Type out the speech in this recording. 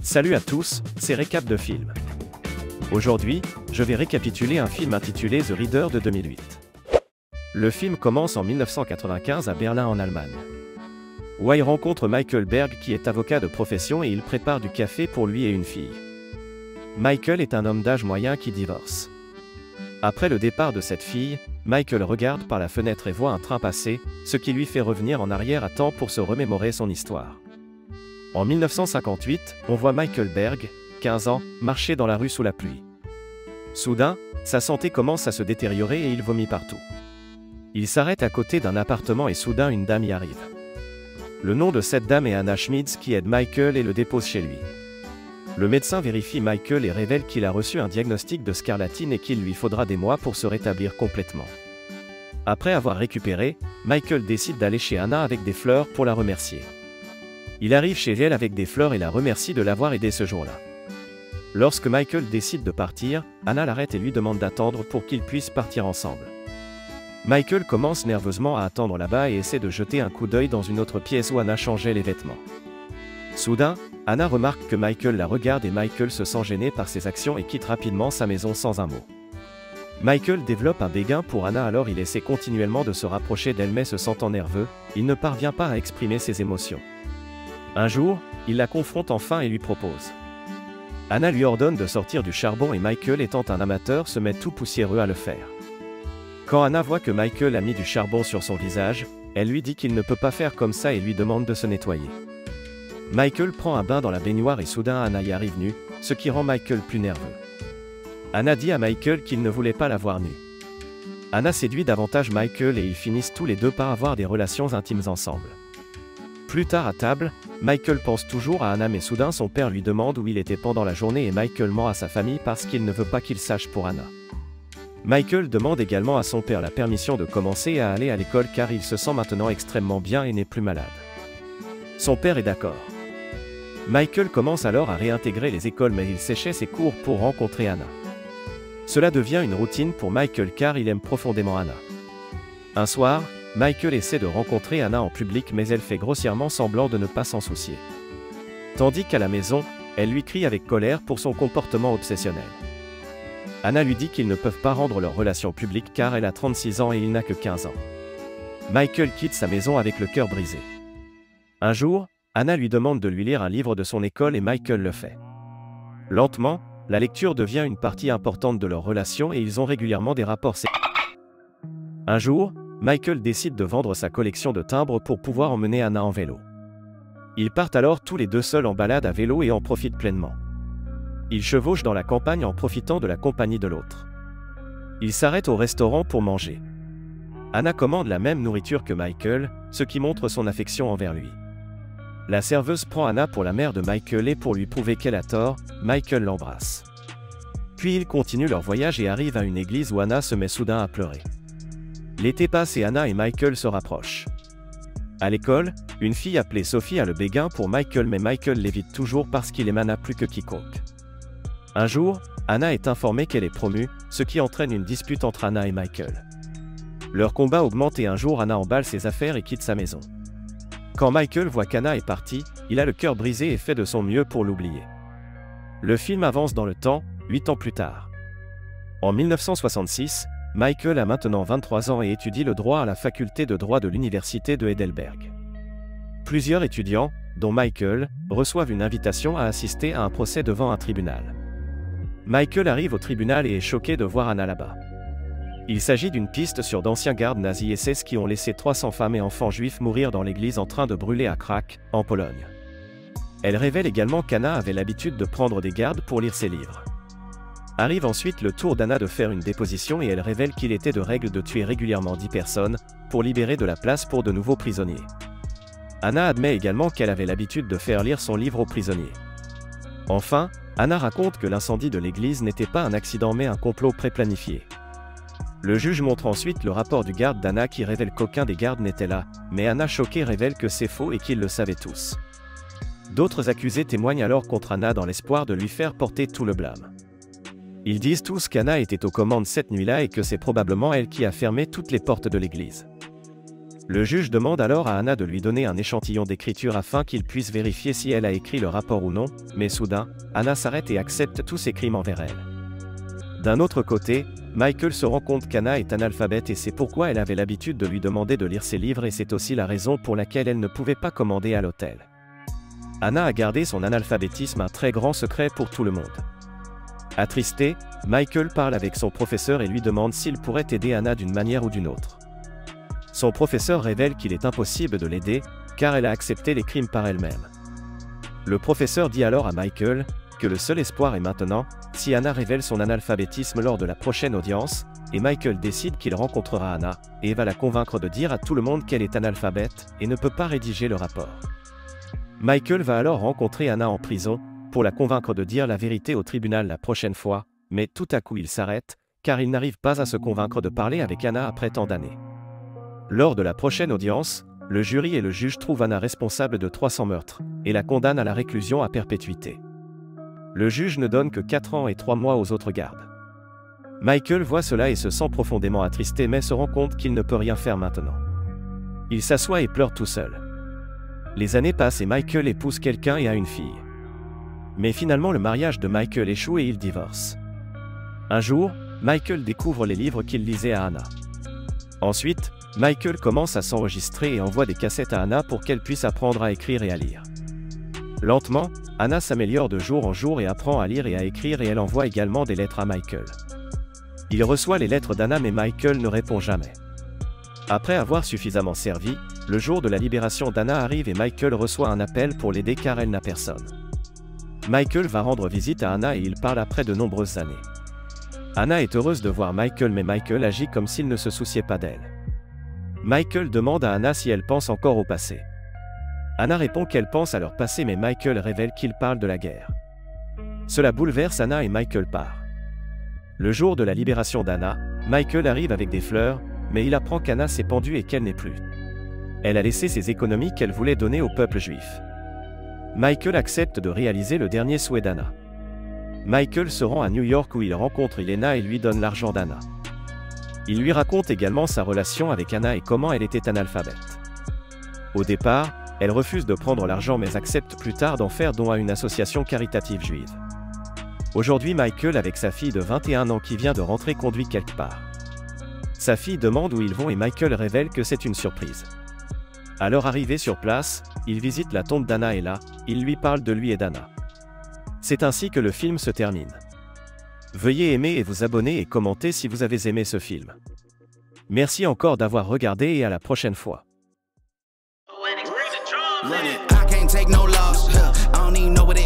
Salut à tous, c'est Récap de film. Aujourd'hui, je vais récapituler un film intitulé The Reader de 2008. Le film commence en 1995 à Berlin en Allemagne. Wai rencontre Michael Berg qui est avocat de profession et il prépare du café pour lui et une fille. Michael est un homme d'âge moyen qui divorce. Après le départ de cette fille, Michael regarde par la fenêtre et voit un train passer, ce qui lui fait revenir en arrière à temps pour se remémorer son histoire. En 1958, on voit Michael Berg, 15 ans, marcher dans la rue sous la pluie. Soudain, sa santé commence à se détériorer et il vomit partout. Il s'arrête à côté d'un appartement et soudain une dame y arrive. Le nom de cette dame est Anna Schmitz qui aide Michael et le dépose chez lui. Le médecin vérifie Michael et révèle qu'il a reçu un diagnostic de scarlatine et qu'il lui faudra des mois pour se rétablir complètement. Après avoir récupéré, Michael décide d'aller chez Anna avec des fleurs pour la remercier. Il arrive chez elle avec des fleurs et la remercie de l'avoir aidé ce jour-là. Lorsque Michael décide de partir, Anna l'arrête et lui demande d'attendre pour qu'ils puissent partir ensemble. Michael commence nerveusement à attendre là-bas et essaie de jeter un coup d'œil dans une autre pièce où Anna changeait les vêtements. Soudain, Anna remarque que Michael la regarde et Michael se sent gêné par ses actions et quitte rapidement sa maison sans un mot. Michael développe un béguin pour Anna alors il essaie continuellement de se rapprocher d'elle mais se sentant nerveux, il ne parvient pas à exprimer ses émotions. Un jour, il la confronte enfin et lui propose. Anna lui ordonne de sortir du charbon et Michael étant un amateur se met tout poussiéreux à le faire. Quand Anna voit que Michael a mis du charbon sur son visage, elle lui dit qu'il ne peut pas faire comme ça et lui demande de se nettoyer. Michael prend un bain dans la baignoire et soudain Anna y arrive nue, ce qui rend Michael plus nerveux. Anna dit à Michael qu'il ne voulait pas la voir nue. Anna séduit davantage Michael et ils finissent tous les deux par avoir des relations intimes ensemble. Plus tard à table, Michael pense toujours à Anna mais soudain son père lui demande où il était pendant la journée et Michael ment à sa famille parce qu'il ne veut pas qu'il sache pour Anna. Michael demande également à son père la permission de commencer à aller à l'école car il se sent maintenant extrêmement bien et n'est plus malade. Son père est d'accord. Michael commence alors à réintégrer les écoles mais il séchait ses cours pour rencontrer Anna. Cela devient une routine pour Michael car il aime profondément Anna. Un soir, Michael essaie de rencontrer Anna en public mais elle fait grossièrement semblant de ne pas s'en soucier. Tandis qu'à la maison, elle lui crie avec colère pour son comportement obsessionnel. Anna lui dit qu'ils ne peuvent pas rendre leur relation publique car elle a 36 ans et il n'a que 15 ans. Michael quitte sa maison avec le cœur brisé. Un jour, Anna lui demande de lui lire un livre de son école et Michael le fait. Lentement, la lecture devient une partie importante de leur relation et ils ont régulièrement des rapports sexuels. Un jour, Michael décide de vendre sa collection de timbres pour pouvoir emmener Anna en vélo. Ils partent alors tous les deux seuls en balade à vélo et en profitent pleinement. Ils chevauchent dans la campagne en profitant de la compagnie de l'autre. Ils s'arrêtent au restaurant pour manger. Anna commande la même nourriture que Michael, ce qui montre son affection envers lui. La serveuse prend Anna pour la mère de Michael et pour lui prouver qu'elle a tort, Michael l'embrasse. Puis ils continuent leur voyage et arrivent à une église où Anna se met soudain à pleurer. L'été passe et Anna et Michael se rapprochent. À l'école, une fille appelée Sophie a le béguin pour Michael mais Michael l'évite toujours parce qu'il aime Anna plus que quiconque. Un jour, Anna est informée qu'elle est promue, ce qui entraîne une dispute entre Anna et Michael. Leur combat augmente et un jour Anna emballe ses affaires et quitte sa maison. Quand Michael voit qu'Anna est partie, il a le cœur brisé et fait de son mieux pour l'oublier. Le film avance dans le temps, 8 ans plus tard. En 1966, Michael a maintenant 23 ans et étudie le droit à la faculté de droit de l'université de Heidelberg. Plusieurs étudiants, dont Michael, reçoivent une invitation à assister à un procès devant un tribunal. Michael arrive au tribunal et est choqué de voir Anna là-bas. Il s'agit d'une piste sur d'anciens gardes nazis SS qui ont laissé 300 femmes et enfants juifs mourir dans l'église en train de brûler à Krak, en Pologne. Elle révèle également qu'Anna avait l'habitude de prendre des gardes pour lire ses livres. Arrive ensuite le tour d'Anna de faire une déposition et elle révèle qu'il était de règle de tuer régulièrement 10 personnes, pour libérer de la place pour de nouveaux prisonniers. Anna admet également qu'elle avait l'habitude de faire lire son livre aux prisonniers. Enfin, Anna raconte que l'incendie de l'église n'était pas un accident mais un complot préplanifié. Le juge montre ensuite le rapport du garde d'Anna qui révèle qu'aucun des gardes n'était là, mais Anna choquée révèle que c'est faux et qu'ils le savaient tous. D'autres accusés témoignent alors contre Anna dans l'espoir de lui faire porter tout le blâme. Ils disent tous qu'Anna était aux commandes cette nuit-là et que c'est probablement elle qui a fermé toutes les portes de l'église. Le juge demande alors à Anna de lui donner un échantillon d'écriture afin qu'il puisse vérifier si elle a écrit le rapport ou non, mais soudain, Anna s'arrête et accepte tous ses crimes envers elle. D'un autre côté, Michael se rend compte qu'Anna est analphabète et c'est pourquoi elle avait l'habitude de lui demander de lire ses livres et c'est aussi la raison pour laquelle elle ne pouvait pas commander à l'hôtel. Anna a gardé son analphabétisme un très grand secret pour tout le monde. Attristé, Michael parle avec son professeur et lui demande s'il pourrait aider Anna d'une manière ou d'une autre. Son professeur révèle qu'il est impossible de l'aider, car elle a accepté les crimes par elle-même. Le professeur dit alors à Michael que le seul espoir est maintenant, si Anna révèle son analphabétisme lors de la prochaine audience, et Michael décide qu'il rencontrera Anna, et va la convaincre de dire à tout le monde qu'elle est analphabète, et ne peut pas rédiger le rapport. Michael va alors rencontrer Anna en prison, pour la convaincre de dire la vérité au tribunal la prochaine fois, mais tout à coup il s'arrête, car il n'arrive pas à se convaincre de parler avec Anna après tant d'années. Lors de la prochaine audience, le jury et le juge trouvent Anna responsable de 300 meurtres, et la condamnent à la réclusion à perpétuité. Le juge ne donne que 4 ans et 3 mois aux autres gardes. Michael voit cela et se sent profondément attristé mais se rend compte qu'il ne peut rien faire maintenant. Il s'assoit et pleure tout seul. Les années passent et Michael épouse quelqu'un et a une fille. Mais finalement le mariage de Michael échoue et il divorce. Un jour, Michael découvre les livres qu'il lisait à Anna. Ensuite, Michael commence à s'enregistrer et envoie des cassettes à Anna pour qu'elle puisse apprendre à écrire et à lire. Lentement, Anna s'améliore de jour en jour et apprend à lire et à écrire et elle envoie également des lettres à Michael. Il reçoit les lettres d'Anna mais Michael ne répond jamais. Après avoir suffisamment servi, le jour de la libération d'Anna arrive et Michael reçoit un appel pour l'aider car elle n'a personne. Michael va rendre visite à Anna et ils parlent après de nombreuses années. Anna est heureuse de voir Michael mais Michael agit comme s'il ne se souciait pas d'elle. Michael demande à Anna si elle pense encore au passé. Anna répond qu'elle pense à leur passé mais Michael révèle qu'il parle de la guerre. Cela bouleverse Anna et Michael part. Le jour de la libération d'Anna, Michael arrive avec des fleurs, mais il apprend qu'Anna s'est pendue et qu'elle n'est plus. Elle a laissé ses économies qu'elle voulait donner au peuple juif. Michael accepte de réaliser le dernier souhait d'Anna. Michael se rend à New York où il rencontre Elena et lui donne l'argent d'Anna. Il lui raconte également sa relation avec Anna et comment elle était analphabète. Au départ, elle refuse de prendre l'argent mais accepte plus tard d'en faire don à une association caritative juive. Aujourd'hui Michael avec sa fille de 21 ans qui vient de rentrer conduit quelque part. Sa fille demande où ils vont et Michael révèle que c'est une surprise. À leur arrivée sur place, il visite la tombe d'Anna et là, il lui parle de lui et d'Anna. C'est ainsi que le film se termine. Veuillez aimer et vous abonner et commenter si vous avez aimé ce film. Merci encore d'avoir regardé et à la prochaine fois. I can't take no loss. I don't even know what it